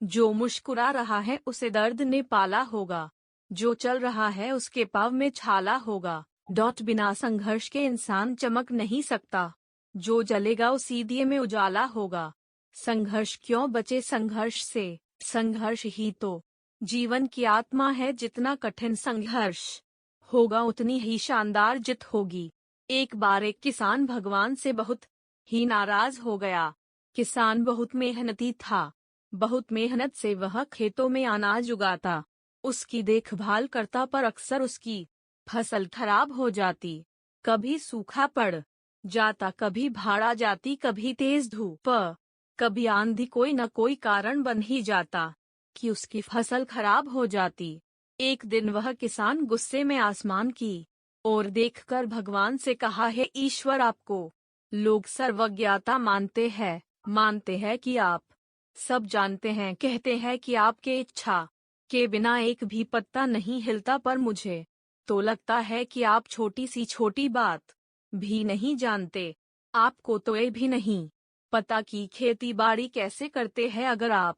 जो मुस्कुरा रहा है उसे दर्द ने पाला होगा, जो चल रहा है उसके पाँव में छाला होगा। बिना संघर्ष के इंसान चमक नहीं सकता, जो जलेगा उसी दिए में उजाला होगा। संघर्ष क्यों बचे संघर्ष से, संघर्ष ही तो जीवन की आत्मा है। जितना कठिन संघर्ष होगा उतनी ही शानदार जीत होगी। एक बार एक किसान भगवान से बहुत ही नाराज हो गया। किसान बहुत मेहनती था, बहुत मेहनत से वह खेतों में अनाज उगाता, उसकी देखभाल करता, पर अक्सर उसकी फसल खराब हो जाती। कभी सूखा पड़ जाता, कभी बाढ़ आ जाती, कभी तेज धूप, कभी आंधी, कोई न कोई कारण बन ही जाता कि उसकी फसल खराब हो जाती। एक दिन वह किसान गुस्से में आसमान की ओर देखकर भगवान से कहा, है ईश्वर, आपको लोग सर्वज्ञता मानते हैं कि आप सब जानते हैं, कहते हैं कि आपके इच्छा के बिना एक भी पत्ता नहीं हिलता, पर मुझे तो लगता है कि आप छोटी सी छोटी बात भी नहीं जानते। आपको तो ये भी नहीं पता कि खेती बाड़ी कैसे करते हैं। अगर आप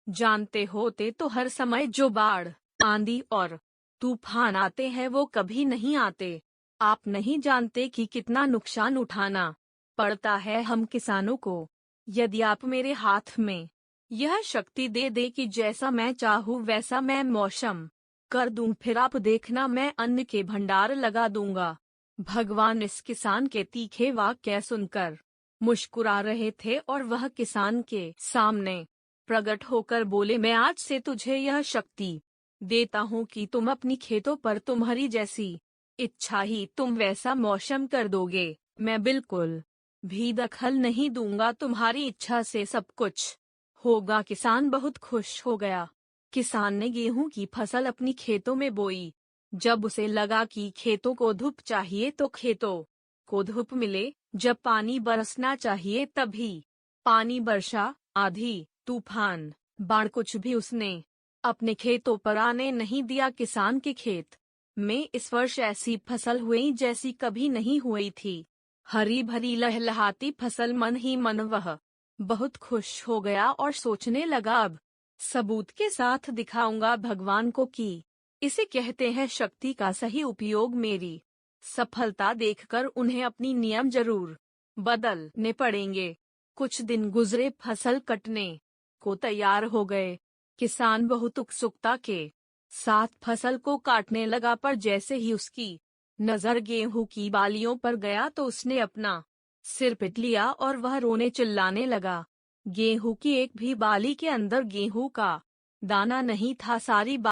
जानते होते तो हर समय जो बाढ़, आंधी और तूफान आते हैं वो कभी नहीं आते। आप नहीं जानते कि कितना नुकसान उठाना पड़ता है हम किसानों को। यदि आप मेरे हाथ में यह शक्ति दे दे कि जैसा मैं चाहूँ वैसा मैं मौसम कर दूं, फिर आप देखना मैं अन्न के भंडार लगा दूंगा। भगवान इस किसान के तीखे वाक्य सुनकर मुस्कुरा रहे थे और वह किसान के सामने प्रकट होकर बोले, मैं आज से तुझे यह शक्ति देता हूँ कि तुम अपनी खेतों पर तुम्हारी जैसी इच्छा ही तुम वैसा मौसम कर दोगे। मैं बिल्कुल भी दखल नहीं दूंगा, तुम्हारी इच्छा से सब कुछ होगा। किसान बहुत खुश हो गया। किसान ने गेहूं की फसल अपनी खेतों में बोई। जब उसे लगा कि खेतों को धूप चाहिए तो खेतों को धूप मिले, जब पानी बरसना चाहिए तभी पानी बरसा। आंधी, तूफान, बाढ़ कुछ भी उसने अपने खेतों पर आने नहीं दिया। किसान के खेत में इस वर्ष ऐसी फसल हुई जैसी कभी नहीं हुई थी। हरी भरी लहलहाती फसल। मन ही मन वह बहुत खुश हो गया और सोचने लगा, अब सबूत के साथ दिखाऊंगा भगवान को कि इसे कहते हैं शक्ति का सही उपयोग। मेरी सफलता देखकर उन्हें अपनी नियम जरूर बदलने पड़ेंगे। कुछ दिन गुजरे, फसल कटने को तैयार हो गए। किसान बहुत उत्सुकता के साथ फसल को काटने लगा, पर जैसे ही उसकी नजर गेहूं की बालियों पर गया तो उसने अपना सिर पीट लिया और वह रोने चिल्लाने लगा। गेहूं की एक भी बाली के अंदर गेहूं का दाना नहीं था। सारी